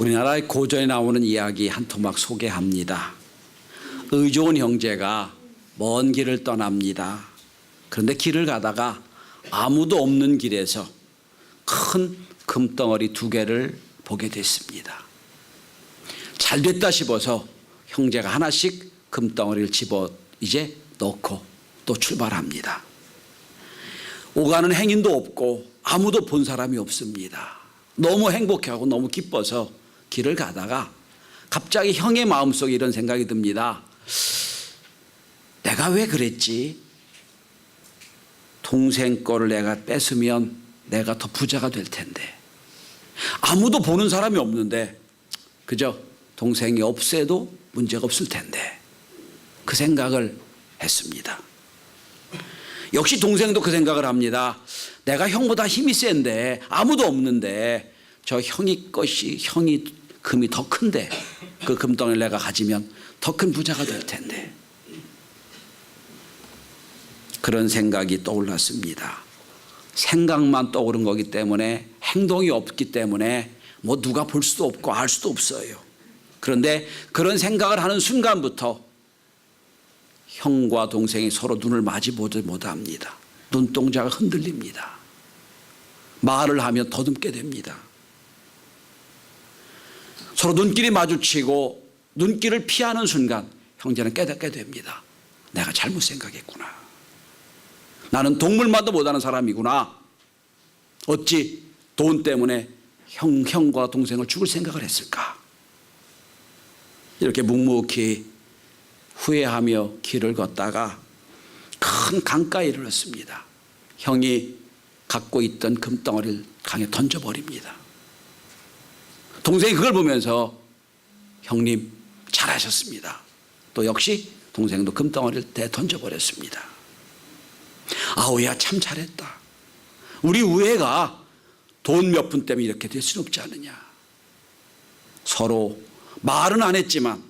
우리나라의 고전에 나오는 이야기 한 토막 소개합니다. 의좋은 형제가 먼 길을 떠납니다. 그런데 길을 가다가 아무도 없는 길에서 큰 금덩어리 2개를 보게 됐습니다. 잘 됐다 싶어서 형제가 하나씩 금덩어리를 집어 이제 넣고 또 출발합니다. 오가는 행인도 없고 아무도 본 사람이 없습니다. 너무 행복하고 너무 기뻐서 길을 가다가 갑자기 형의 마음속에 이런 생각이 듭니다. 내가 왜 그랬지? 동생 거를 내가 뺏으면 내가 더 부자가 될 텐데, 아무도 보는 사람이 없는데 그저 동생이 없애도 문제가 없을 텐데, 그 생각을 했습니다. 역시 동생도 그 생각을 합니다. 내가 형보다 힘이 센데 아무도 없는데 저 형이 금이 더 큰데 그 금덩이를 내가 가지면 더 큰 부자가 될 텐데, 그런 생각이 떠올랐습니다. 생각만 떠오른 거기 때문에, 행동이 없기 때문에 뭐 누가 볼 수도 없고 알 수도 없어요. 그런데 그런 생각을 하는 순간부터 형과 동생이 서로 눈을 마주보지 못합니다. 눈동자가 흔들립니다. 말을 하면 더듬게 됩니다. 서로 눈길이 마주치고 눈길을 피하는 순간 형제는 깨닫게 됩니다. 내가 잘못 생각했구나. 나는 동물만도 못하는 사람이구나. 어찌 돈 때문에 형과 동생을 죽일 생각을 했을까? 이렇게 묵묵히 후회하며 길을 걷다가 큰 강가에 이르렀습니다. 형이 갖고 있던 금덩어리를 강에 던져버립니다. 동생이 그걸 보면서 형님 잘하셨습니다. 또 역시 동생도 금덩어리를 던져버렸습니다. 아우야 참 잘했다. 우리 우애가 돈 몇 푼 때문에 이렇게 될 수는 없지 않느냐. 서로 말은 안 했지만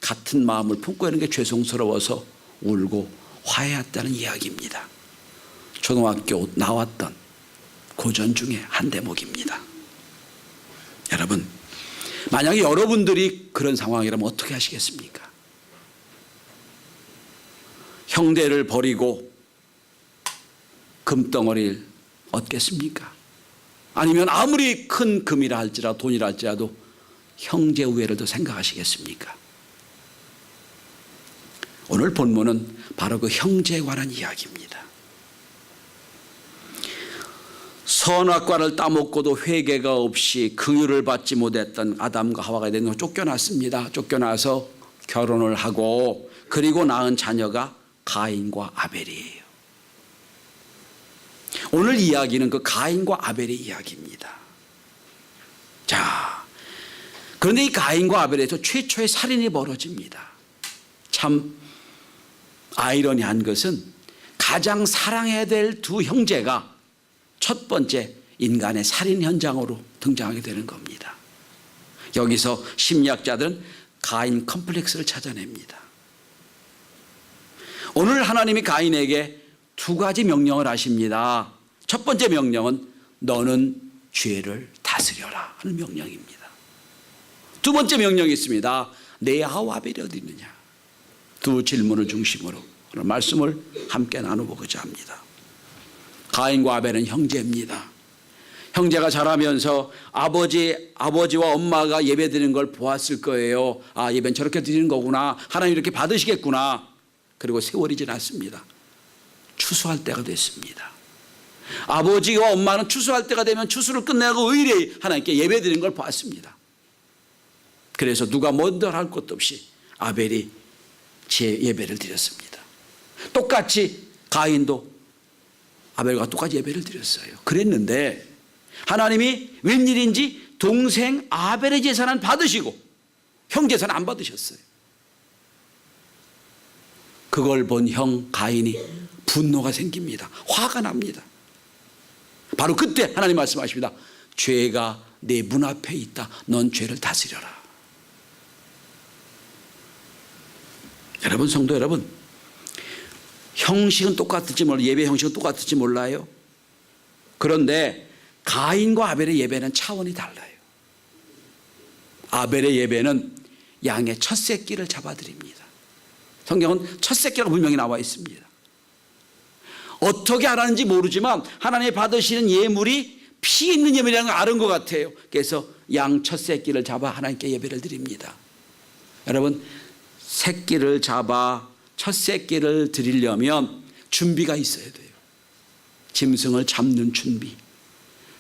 같은 마음을 품고 있는 게 죄송스러워서 울고 화해했다는 이야기입니다. 초등학교 나왔던 고전 중에 한 대목입니다. 여러분, 만약에 여러분들이 그런 상황이라면 어떻게 하시겠습니까? 형제를 버리고 금덩어리를 얻겠습니까? 아니면 아무리 큰 금이라 할지라도 돈이라 할지라도 형제 우애를 더 생각하시겠습니까? 오늘 본문은 바로 그 형제에 관한 이야기입니다. 선악과를 따먹고도 회개가 없이 긍휼을 받지 못했던 아담과 하와가 쫓겨났습니다. 쫓겨나서 결혼을 하고 그리고 낳은 자녀가 가인과 아벨이에요. 오늘 이야기는 그 가인과 아벨의 이야기입니다. 자, 그런데 이 가인과 아벨에서 최초의 살인이 벌어집니다. 참 아이러니한 것은 가장 사랑해야 될 2 형제가 첫 번째 인간의 살인 현장으로 등장하게 되는 겁니다. 여기서 심리학자들은 가인 컴플렉스를 찾아냅니다. 오늘 하나님이 가인에게 2가지 명령을 하십니다. 첫 번째 명령은 너는 죄를 다스려라 하는 명령입니다. 2번째 명령이 있습니다. 내 아우 아벨이 어디 있느냐. 2 질문을 중심으로 오늘 말씀을 함께 나눠보고자 합니다. 가인과 아벨은 형제입니다. 형제가 자라면서 아버지와 엄마가 예배 드리는 걸 보았을 거예요. 아, 예배는 저렇게 드리는 거구나. 하나님 이렇게 받으시겠구나. 그리고 세월이 지났습니다. 추수할 때가 됐습니다. 아버지와 엄마는 추수할 때가 되면 추수를 끝내고 의뢰 하나님께 예배 드리는 걸 봤습니다. 그래서 누가 먼저 할 것도 없이 아벨이 제 예배를 드렸습니다. 똑같이 가인도 아벨과 똑같이 예배를 드렸어요. 그랬는데 하나님이 웬일인지 동생 아벨의 제사는 받으시고 형 제사는 안 받으셨어요. 그걸 본 형 가인이 분노가 생깁니다. 화가 납니다. 바로 그때 하나님 말씀하십니다. 죄가 내 문 앞에 있다. 넌 죄를 다스려라. 여러분, 성도 여러분, 형식은 똑같을지 몰라요. 예배 형식은 똑같을지 몰라요. 그런데 가인과 아벨의 예배는 차원이 달라요. 아벨의 예배는 양의 첫 새끼를 잡아드립니다. 성경은 첫 새끼라고 분명히 나와 있습니다. 어떻게 하라는지 모르지만 하나님이 받으시는 예물이 피 있는 예물이라는 걸 아는 것 같아요. 그래서 양 첫 새끼를 잡아 하나님께 예배를 드립니다. 여러분, 새끼를 잡아 첫 새끼를 드리려면 준비가 있어야 돼요. 짐승을 잡는 준비,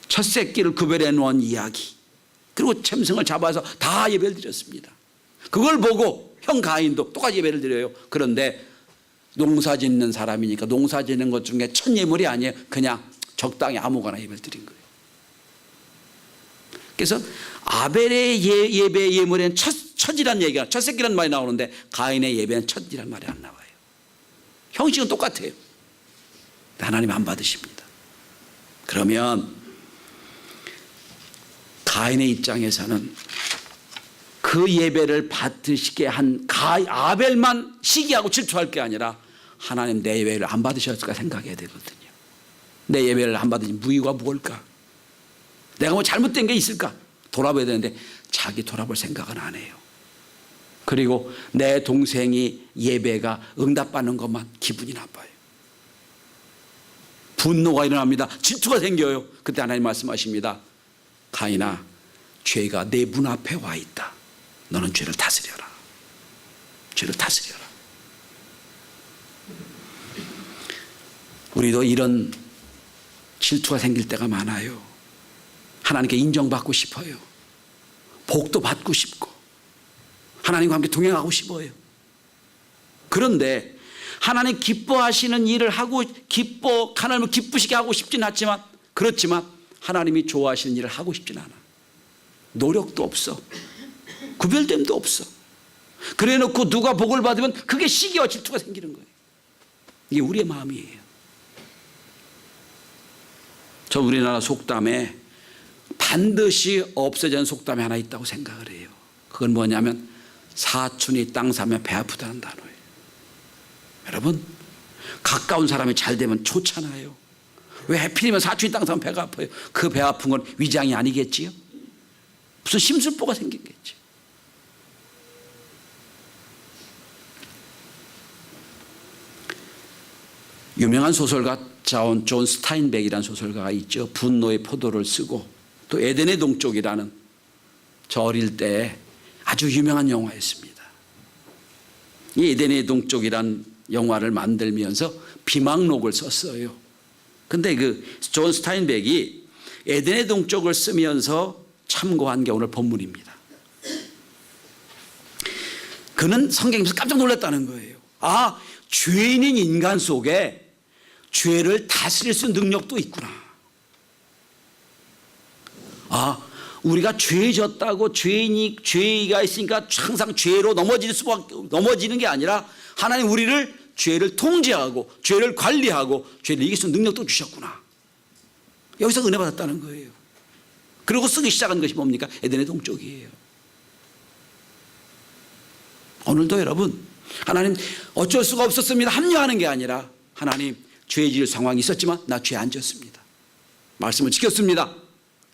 첫 새끼를 구별해 놓은 이야기, 그리고 짐승을 잡아서 다 예배를 드렸습니다. 그걸 보고 형 가인도 똑같이 예배를 드려요. 그런데 농사 짓는 사람이니까 농사 짓는 것 중에 첫 예물이 아니에요. 그냥 적당히 아무거나 예배를 드린 거예요. 그래서 아벨의 예배 예물에는 첫이란 얘기가, 첫 새끼란 말이 나오는데 가인의 예배는 첫이란 말이 안 나와요. 형식은 똑같아요. 하나님 안 받으십니다. 그러면 가인의 입장에서는 그 예배를 받으시게 한 아벨만 시기하고 질투할 게 아니라 하나님 내 예배를 안 받으셨을까 생각해야 되거든요. 내 예배를 안 받으신 무의가 뭘까? 내가 뭐 잘못된 게 있을까? 돌아봐야 되는데 자기 돌아볼 생각은 안 해요. 그리고 내 동생이 예배가 응답받는 것만 기분이 나빠요. 분노가 일어납니다. 질투가 생겨요. 그때 하나님 말씀하십니다. 가인아, 죄가 내 문 앞에 와 있다. 너는 죄를 다스려라. 죄를 다스려라. 우리도 이런 질투가 생길 때가 많아요. 하나님께 인정받고 싶어요. 복도 받고 싶고 하나님과 함께 동행하고 싶어요. 그런데 하나님 기뻐하시는 일을 하고 하나님을 기쁘시게 하고 싶진 않지만, 그렇지만 하나님이 좋아하시는 일을 하고 싶진 않아. 노력도 없어. 구별됨도 없어. 그래 놓고 누가 복을 받으면 그게 시기와 질투가 생기는 거예요. 이게 우리의 마음이에요. 저 우리나라 속담에 반드시 없어지는 속담이 하나 있다고 생각을 해요. 그건 뭐냐면 사촌이 땅 사면 배 아프다는 단어예요. 여러분, 가까운 사람이 잘 되면 좋잖아요. 왜 하필이면 사촌이 땅 사면 배가 아파요? 그 배 아픈 건 위장이 아니겠지요? 무슨 심술보가 생긴겠지. 유명한 소설가 존 스타인백이라는 소설가가 있죠. 분노의 포도를 쓰고 또 에덴의 동쪽이라는 저 어릴 때 아주 유명한 영화였습니다. 이 에덴의 동쪽이라는 영화를 만들면서 비망록을 썼어요. 근데 그 존 스타인백이 에덴의 동쪽을 쓰면서 참고한 게 오늘 본문입니다. 그는 성경에서 깜짝 놀랐다는 거예요. 아, 죄인인 인간 속에 죄를 다스릴 수 있는 능력도 있구나. 아, 우리가 죄졌다고 죄가 있으니까 항상 죄로 넘어지는 게 아니라 하나님 우리를 죄를 통제하고 죄를 관리하고 죄를 이길 수 있는 능력도 주셨구나. 여기서 은혜 받았다는 거예요. 그리고 쓰기 시작한 것이 뭡니까? 에덴의 동쪽이에요. 오늘도 여러분, 하나님 어쩔 수가 없었습니다. 합리화하는 게 아니라 하나님 죄 지을 상황이 있었지만 나 죄 안 지었습니다. 말씀을 지켰습니다.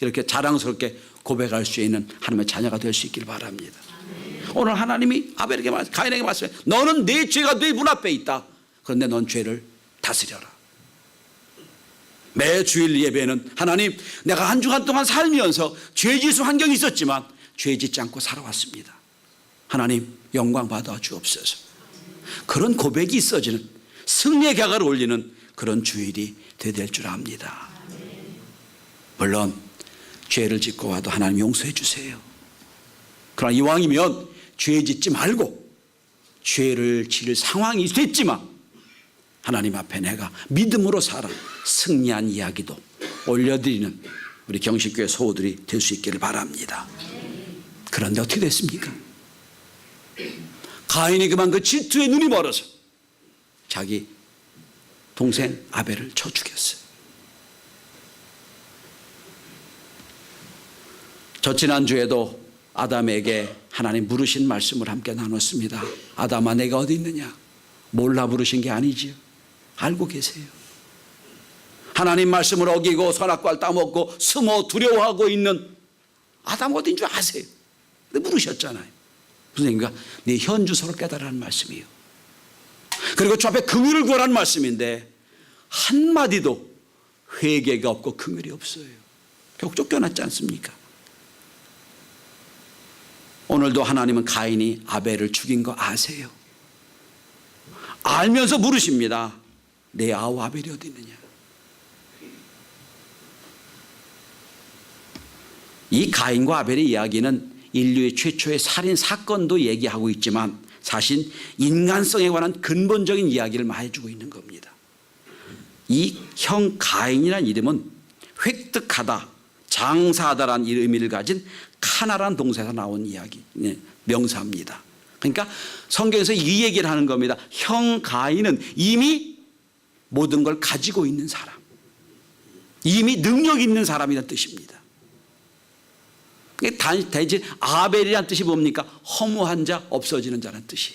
이렇게 자랑스럽게 고백할 수 있는 하나님의 자녀가 될 수 있기를 바랍니다. 오늘 하나님이 아벨에게 가인에게 말씀해, 너는 내 죄가 네 문 앞에 있다. 그런데 넌 죄를 다스려라. 매 주일 예배는 하나님, 내가 한 주간 동안 살면서 죄 지을 수 환경이 있었지만 죄 짓지 않고 살아왔습니다. 하나님 영광 받아 주옵소서. 그런 고백이 있어지는, 승리의 격을 올리는 그런 주일이 되될 줄 압니다. 물론 죄를 짓고 와도 하나님 용서해 주세요. 그러나 이왕이면 죄 짓지 말고, 죄를 지을 상황이 됐지만 하나님 앞에 내가 믿음으로 살아 승리한 이야기도 올려드리는 우리 경식교회 소호들이 될 수 있기를 바랍니다. 그런데 어떻게 됐습니까? 가인이 그만 그 질투에 눈이 멀어서 자기 동생 아벨을 쳐 죽였어요. 저 지난주에도 아담에게 하나님 물으신 말씀을 함께 나눴습니다. 아담아, 내가 어디 있느냐? 몰라 부르신 게 아니지요. 알고 계세요. 하나님 말씀을 어기고 선악과를 따먹고 숨어 두려워하고 있는 아담 어딘 줄 아세요. 근데 물으셨잖아요. 무슨 얘기인가? 네 현주소를 깨달으라는 말씀이에요. 그리고 주 앞에 긍휼을 구하라는 말씀인데 한마디도 회개가 없고 긍휼이 없어요. 결국 쫓겨났지 않습니까? 오늘도 하나님은 가인이 아벨을 죽인 거 아세요? 알면서 물으십니다. 내 아우 아벨이 어디 있느냐? 이 가인과 아벨의 이야기는 인류의 최초의 살인 사건도 얘기하고 있지만 사실 인간성에 관한 근본적인 이야기를 많이 해주고 있는 겁니다. 이 형 가인이라는 이름은 획득하다, 장사하다라는 의미를 가진 카나라는 동사에서 나온 이야기, 명사입니다. 그러니까 성경에서 이 얘기를 하는 겁니다. 형 가인은 이미 모든 걸 가지고 있는 사람, 이미 능력 있는 사람이라는 뜻입니다. 대신 아벨이라는 뜻이 뭡니까? 허무한 자, 없어지는 자라는 뜻이.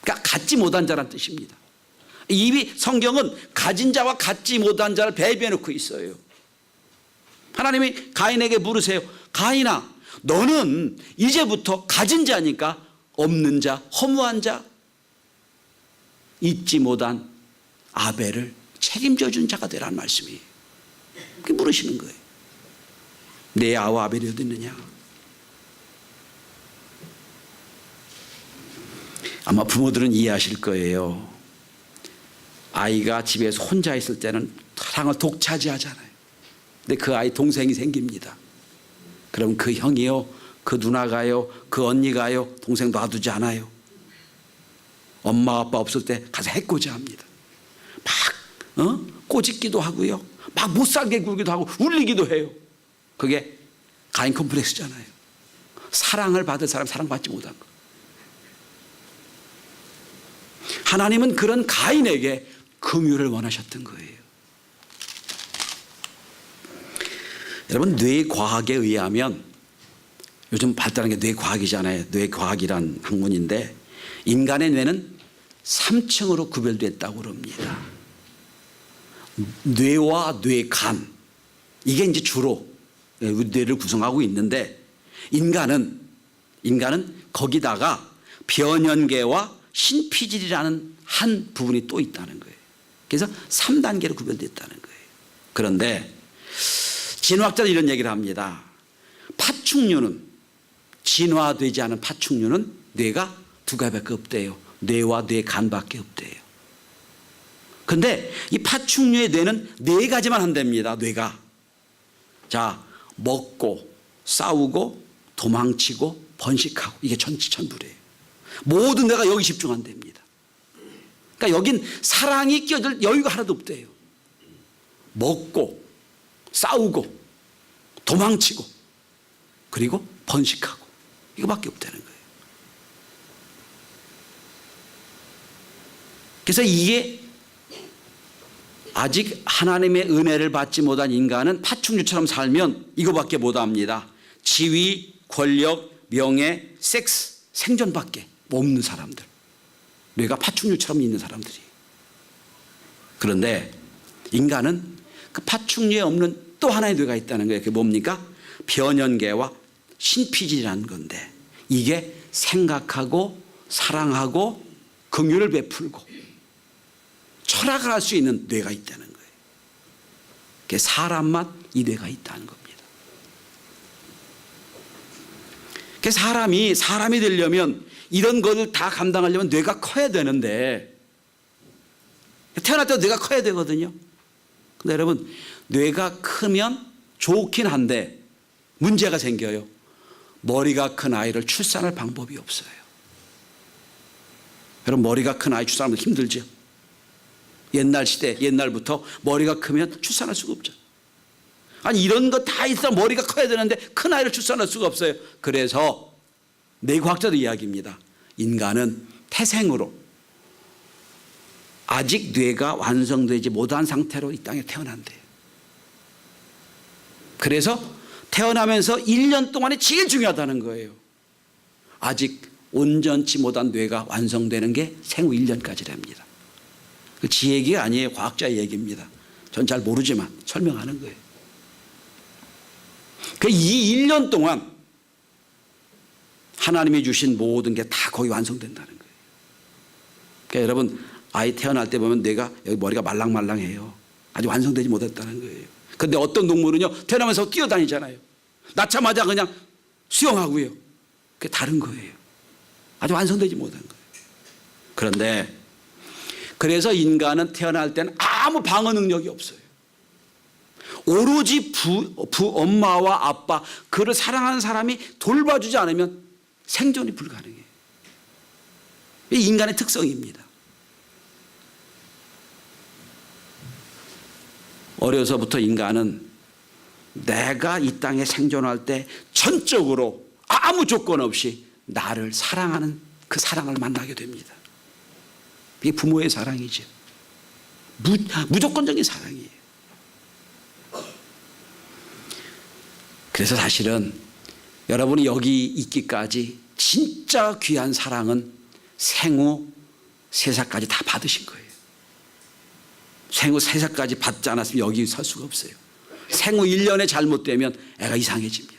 그러니까 갖지 못한 자라는 뜻입니다. 이미 성경은 가진 자와 갖지 못한 자를 배비해 놓고 있어요. 하나님이 가인에게 물으세요. 가인아, 너는 이제부터 가진 자니까 없는 자, 허무한 자, 잊지 못한 아벨을 책임져 준 자가 되라는 말씀이에요. 그렇게 물으시는 거예요. 내 아우 아벨이 어디 있느냐? 아마 부모들은 이해하실 거예요. 아이가 집에서 혼자 있을 때는 사랑을 독차지하잖아요. 근데 그 아이 동생이 생깁니다. 그럼 그 형이요, 그 누나가요, 그 언니가요, 동생 놔두지 않아요. 엄마 아빠 없을 때 가서 해코지합니다. 막 꼬집기도 하고요, 막 못살게 굴기도 하고 울리기도 해요. 그게 가인 컴플렉스잖아요. 사랑을 받을 사람 사랑받지 못한 거. 하나님은 그런 가인에게 긍휼을 원하셨던 거예요. 여러분, 뇌과학에 의하면, 요즘 발달한 게 뇌과학이잖아요. 뇌과학이란 학문인데 인간의 뇌는 3층으로 구별됐다고 그럽니다. 뇌와 뇌간, 이게 이제 주로 뇌를 구성하고 있는데 인간은 거기다가 변연계와 신피질이라는 한 부분이 또 있다는 거예요. 그래서 3단계로 구별됐다는 거예요. 그런데 진화학자는 이런 얘기를 합니다. 파충류는, 진화되지 않은 파충류는 뇌가 2가지밖에 없대요. 뇌와 뇌간밖에 없대요. 그런데 이 파충류의 뇌는 4가지만 한답니다. 뇌가. 자, 먹고 싸우고 도망치고 번식하고, 이게 전부래요. 모든 뇌가 여기 집중한답니다. 그러니까 여긴 사랑이 끼어들 여유가 하나도 없대요. 먹고 싸우고 도망치고 그리고 번식하고, 이거밖에 없다는 거예요. 그래서 이게 아직 하나님의 은혜를 받지 못한 인간은 파충류처럼 살면 이거밖에 못합니다. 지위, 권력, 명예, 섹스, 생존밖에 없는 사람들, 뇌가 파충류처럼 있는 사람들이. 그런데 인간은 그 파충류에 없는 또 하나의 뇌가 있다는 거예요. 그게 뭡니까? 변연계와 신피질이라는 건데, 이게 생각하고 사랑하고 긍휼을 베풀고 철학을 할 수 있는 뇌가 있다는 거예요. 그게 사람만 이 뇌가 있다는 겁니다. 그래서 사람이 되려면 이런 것을 다 감당하려면 뇌가 커야 되는데, 태어날 때 뇌가 커야 되거든요. 근데 여러분, 뇌가 크면 좋긴 한데 문제가 생겨요. 머리가 큰 아이를 출산할 방법이 없어요. 여러분, 머리가 큰 아이 출산하면 힘들죠. 옛날부터 머리가 크면 출산할 수가 없죠. 아니, 이런 거 다 있어 머리가 커야 되는데 큰 아이를 출산할 수가 없어요. 그래서 뇌과학자도 이야기입니다. 인간은 태생으로 아직 뇌가 완성되지 못한 상태로 이 땅에 태어난대요. 그래서 태어나면서 1년 동안이 제일 중요하다는 거예요. 아직 온전치 못한 뇌가 완성되는 게 생후 1년까지랍니다. 그 지 얘기가 아니에요. 과학자의 얘기입니다. 전 잘 모르지만 설명하는 거예요. 그 이 1년 동안 하나님이 주신 모든 게 다 거의 완성된다는 거예요. 그러니까 여러분 아이 태어날 때 보면 뇌가 여기 머리가 말랑말랑해요. 아직 완성되지 못했다는 거예요. 그런데 어떤 동물은요 태어나면서 뛰어다니잖아요. 낳자마자 그냥 수영하고요. 그게 다른 거예요. 아직 완성되지 못한 거예요. 그런데 그래서 인간은 태어날 때는 아무 방어 능력이 없어요. 오로지 엄마와 아빠, 그를 사랑하는 사람이 돌봐주지 않으면 생존이 불가능해요. 이 인간의 특성입니다. 어려서부터 인간은 내가 이 땅에 생존할 때 전적으로 아무 조건 없이 나를 사랑하는 그 사랑을 만나게 됩니다. 이게 부모의 사랑이죠. 무조건적인 사랑이에요. 그래서 사실은 여러분이 여기 있기까지 진짜 귀한 사랑은 생후 3살까지 다 받으신 거예요. 생후 3살까지 받지 않았으면 여기 설 수가 없어요. 생후 1년에 잘못되면 애가 이상해집니다.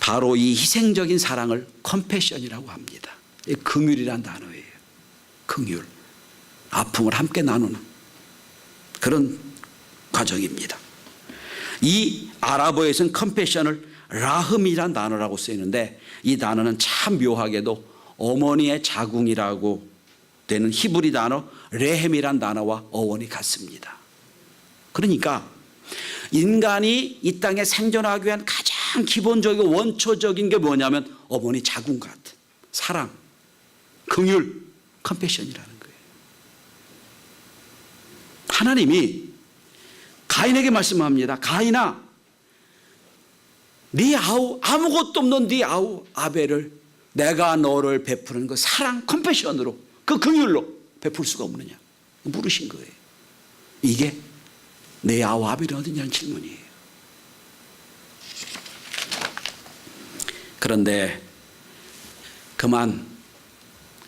바로 이 희생적인 사랑을 컴패션이라고 합니다. 긍휼이란 단어예요. 긍휼. 아픔을 함께 나누는 그런 과정입니다. 이 아랍어에서는 컴패션을 라흠이란 단어라고 쓰이는데 이 단어는 참 묘하게도 어머니의 자궁이라고 되는 히브리 단어 레헴이란 단어와 어원이 같습니다. 그러니까 인간이 이 땅에 생존하기 위한 가장 기본적이고 원초적인 게 뭐냐면 어머니 자궁 같은 사랑, 긍휼, 컴패션이라는 거예요. 하나님이 가인에게 말씀합니다. 가인아, 네 아우, 아무것도 없는 네 아우 아벨을 내가 너를 베푸는 그 사랑, 컴패션으로, 그 긍휼로 베풀 수가 없느냐 물으신 거예요. 이게 내 아우 아벨이 어디냐는 질문이에요. 그런데 그만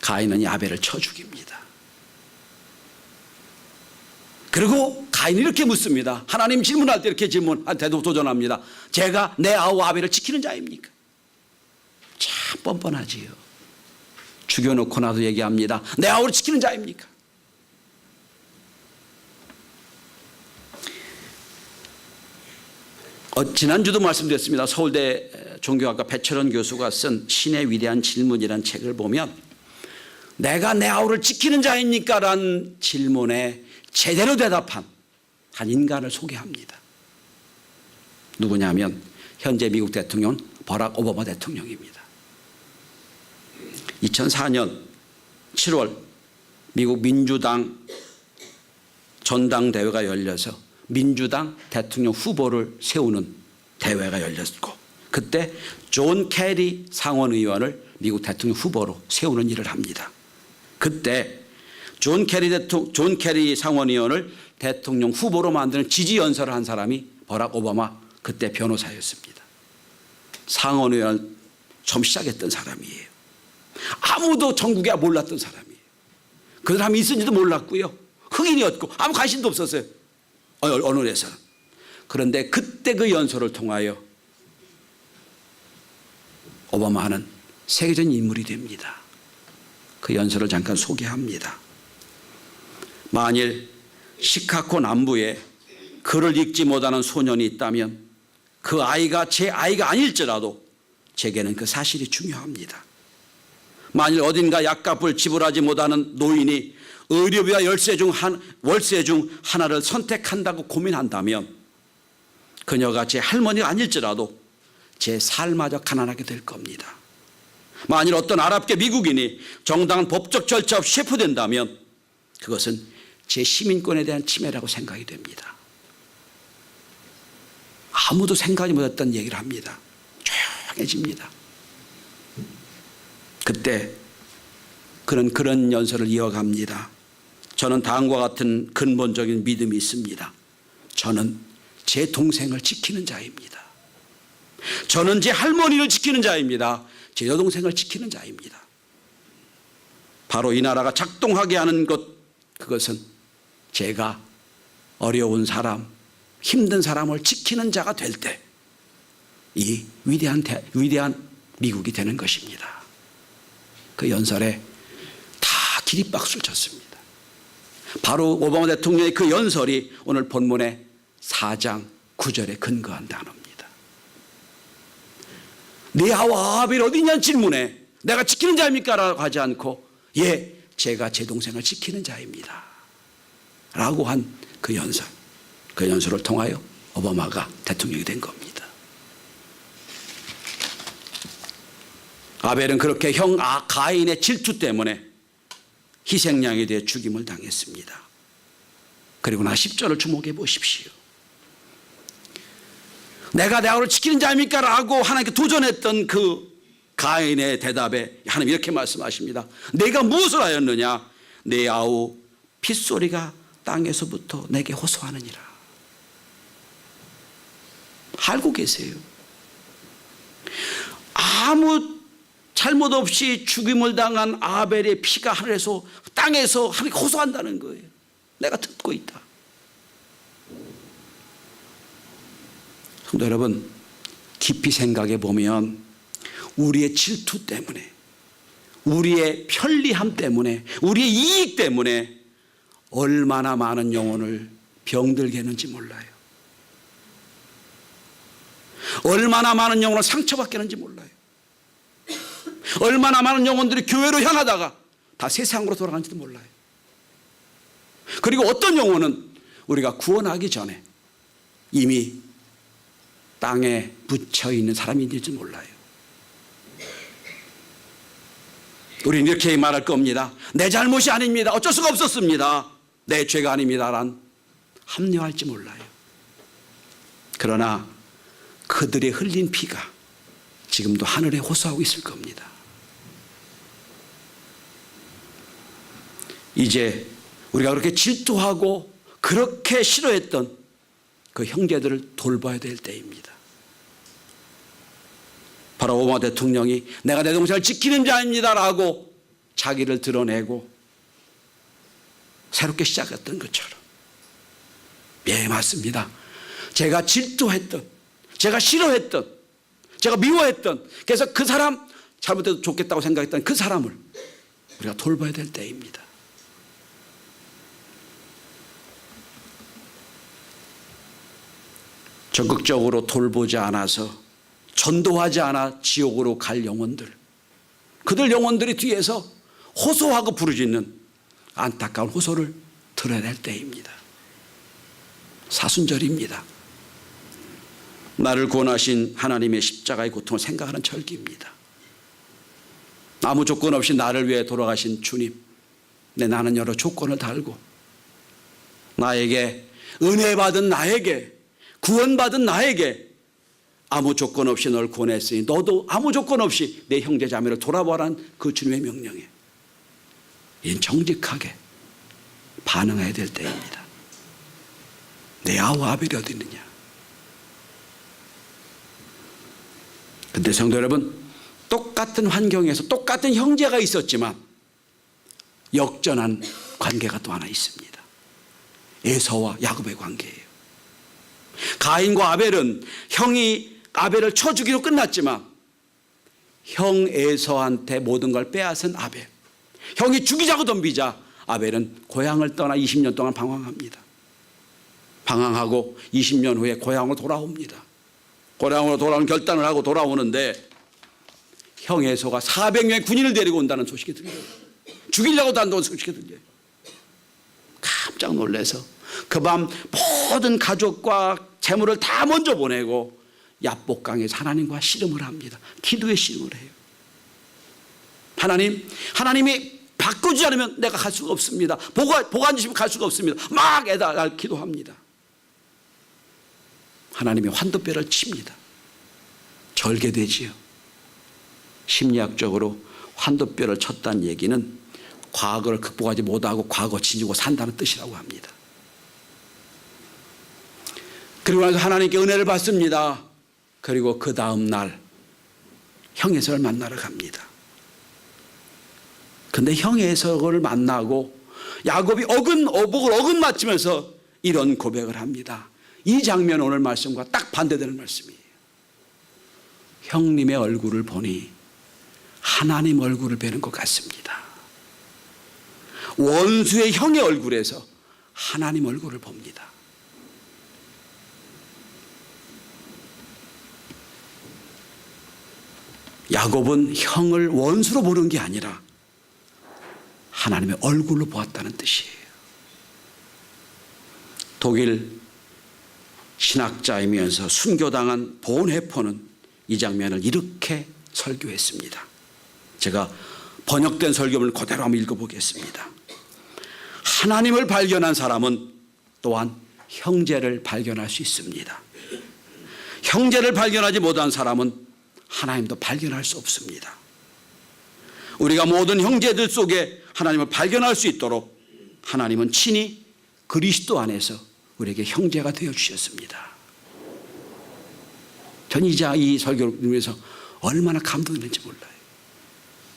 가인은 이 아벨을 쳐 죽입니다. 그리고 가인이 이렇게 묻습니다. 하나님 질문할 때 이렇게 질문한테도 도전합니다. 제가 내 아우 아벨을 지키는 자입니까? 참 뻔뻔하지요. 죽여놓고 나도 얘기합니다. 내 아우를 지키는 자입니까? 지난주도 말씀드렸습니다. 서울대 종교학과 배철원 교수가 쓴 신의 위대한 질문이라는 책을 보면 내가 내 아우를 지키는 자입니까? 라는 질문에 제대로 대답한 한 인간을 소개합니다. 누구냐면 현재 미국 대통령 버락 오바마 대통령입니다. 2004년 7월 미국 민주당 전당대회가 열려서 민주당 대통령 후보를 세우는 대회가 열렸고 그때 존 캐리 상원의원을 미국 대통령 후보로 세우는 일을 합니다. 그때 존 캐리 상원의원을 대통령 후보로 만드는 지지연설을 한 사람이 버락 오바마 그때 변호사였습니다. 상원의원 처음 시작했던 사람이에요. 아무도 전국에 몰랐던 사람이에요. 그 사람이 있은지도 몰랐고요. 흑인이었고 아무 관심도 없었어요. 언론에서는. 그런데 그때 그 연설을 통하여 오바마는 세계적인 인물이 됩니다. 그 연설을 잠깐 소개합니다. 만일 시카고 남부에 글을 읽지 못하는 소년이 있다면 그 아이가 제 아이가 아닐지라도 제게는 그 사실이 중요합니다. 만일 어딘가 약값을 지불하지 못하는 노인이 의료비와 월세 중 하나를 선택한다고 고민한다면 그녀가 제 할머니가 아닐지라도 제 삶마저 가난하게 될 겁니다. 만일 어떤 아랍계 미국인이 정당한 법적 절차 없이 체포된다면 그것은 제 시민권에 대한 침해라고 생각이 됩니다. 아무도 생각하지 못했던 얘기를 합니다. 조용해집니다. 그때 그는 그런 연설을 이어갑니다. 저는 다음과 같은 근본적인 믿음이 있습니다. 저는 제 동생을 지키는 자입니다. 저는 제 할머니를 지키는 자입니다. 제 여동생을 지키는 자입니다. 바로 이 나라가 작동하게 하는 그것은 제가 어려운 사람, 힘든 사람을 지키는 자가 될 때 이 위대한 미국이 되는 것입니다. 그 연설에 다 기립박수를 쳤습니다. 바로 오바마 대통령의 그 연설이 오늘 본문의 4장 9절에 근거한 단어입니다. 네 아와 아벨 어디 있냐는 질문에 내가 지키는 자입니까? 라고 하지 않고 예, 제가 제 동생을 지키는 자입니다 라고 한 그 연설, 그 연설을 통하여 오바마가 대통령이 된 겁니다. 아벨은 그렇게 형 가인의 질투 때문에 희생양에 대해 죽임을 당했습니다. 그리고 나 10절을 주목해 보십시오. 내가 내 아우를 지키는 자입니까? 라고 하나님께 도전했던 그 가인의 대답에 하나님 이렇게 말씀하십니다. 내가 무엇을 하였느냐? 내 아우 핏소리가 땅에서부터 내게 호소하느니라. 알고 계세요. 아무 잘못 없이 죽임을 당한 아벨의 피가 하늘에서 땅에서 하나님께 호소한다는 거예요. 내가 듣고 있다. 성도 여러분, 깊이 생각해 보면 우리의 질투 때문에, 우리의 편리함 때문에, 우리의 이익 때문에 얼마나 많은 영혼을 병들게 했는지 몰라요. 얼마나 많은 영혼을 상처받게 했는지 몰라요. 얼마나 많은 영혼들이 교회로 향하다가 다 세상으로 돌아간지도 몰라요. 그리고 어떤 영혼은 우리가 구원하기 전에 이미 땅에 묻혀 있는 사람인지 몰라요. 우리는 이렇게 말할 겁니다. 내 잘못이 아닙니다. 어쩔 수가 없었습니다. 내 죄가 아닙니다. 란 합리화할지 몰라요. 그러나 그들의 흘린 피가 지금도 하늘에 호소하고 있을 겁니다. 이제 우리가 그렇게 질투하고 그렇게 싫어했던 그 형제들을 돌봐야 될 때입니다. 바로 오바마 대통령이 내가 내 동생을 지키는 자입니다 라고 자기를 드러내고 새롭게 시작했던 것처럼, 예, 맞습니다. 제가 질투했던, 제가 싫어했던, 제가 미워했던, 그래서 그 사람 잘못해도 좋겠다고 생각했던 그 사람을 우리가 돌봐야 될 때입니다. 적극적으로 돌보지 않아서, 전도하지 않아 지옥으로 갈 영혼들, 그들 영혼들이 뒤에서 호소하고 부르짖는 안타까운 호소를 들어야 될 때입니다. 사순절입니다. 나를 구원하신 하나님의 십자가의 고통을 생각하는 절기입니다. 아무 조건 없이 나를 위해 돌아가신 주님, 나는 여러 조건을 달고 나에게 은혜 받은 나에게, 구원받은 나에게 아무 조건 없이 널 구원했으니 너도 아무 조건 없이 내 형제 자매를 돌아보라는 그 주님의 명령에 정직하게 반응해야 될 때입니다. 내 아우와 아벨이 어디 있느냐? 근데 성도 여러분, 똑같은 환경에서 똑같은 형제가 있었지만 역전한 관계가 또 하나 있습니다. 에서와 야곱의 관계예요. 가인과 아벨은 형이 아벨을 쳐 죽이로 끝났지만 형 에서한테 모든 걸 빼앗은 아벨, 형이 죽이자고 덤비자 아벨은 고향을 떠나 20년 동안 방황합니다. 방황하고 20년 후에 고향으로 돌아옵니다. 고향으로 돌아오는 결단을 하고 돌아오는데 형 에서가 400명의 군인을 데리고 온다는 소식이 들려요. 죽이려고 단다는 소식이 들려요. 깜짝 놀라서 그 밤 모든 가족과 재물을 다 먼저 보내고 야복강에서 하나님과 씨름을 합니다. 기도의 씨름을 해요. 하나님이 바꾸지 않으면 내가 갈 수가 없습니다. 보관 주시면 갈 수가 없습니다. 막 애달 기도합니다. 하나님이 환도뼈를 칩니다. 절개되지요. 심리학적으로 환도뼈를 쳤다는 얘기는 과거를 극복하지 못하고 과거 지니고 산다는 뜻이라고 합니다. 그리고 나서 하나님께 은혜를 받습니다. 그리고 그 다음 날 형 에서를 만나러 갑니다. 근데 형 에서를 만나고 야곱이 어복을 어긋맞으면서 이런 고백을 합니다. 이 장면 오늘 말씀과 딱 반대되는 말씀이에요. 형님의 얼굴을 보니 하나님 얼굴을 뵈는 것 같습니다. 원수의 형의 얼굴에서 하나님 얼굴을 봅니다. 야곱은 형을 원수로 보는 게 아니라 하나님의 얼굴로 보았다는 뜻이에요. 독일 신학자이면서 순교당한 본 해퍼는 이 장면을 이렇게 설교했습니다. 제가 번역된 설교문을 그대로 한번 읽어보겠습니다. 하나님을 발견한 사람은 또한 형제를 발견할 수 있습니다. 형제를 발견하지 못한 사람은 하나님도 발견할 수 없습니다. 우리가 모든 형제들 속에 하나님을 발견할 수 있도록 하나님은 친히 그리스도 안에서 우리에게 형제가 되어 주셨습니다. 전 이제 이 설교를 들으면서 얼마나 감동했는지 몰라요.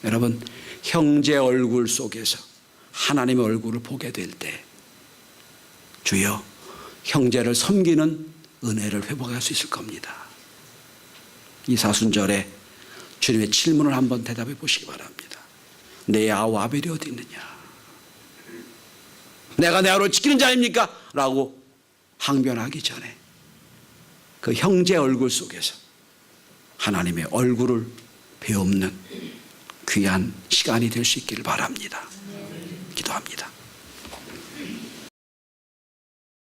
여러분, 형제 얼굴 속에서 하나님의 얼굴을 보게 될 때 주여 형제를 섬기는 은혜를 회복할 수 있을 겁니다. 이 사순절에 주님의 질문을 한번 대답해 보시기 바랍니다. 내 아우 아벨이 어디 있느냐? 내가 내 아우를 지키는 자입니까? 라고 항변하기 전에 그 형제 얼굴 속에서 하나님의 얼굴을 배우는 귀한 시간이 될 수 있기를 바랍니다. 기도합니다.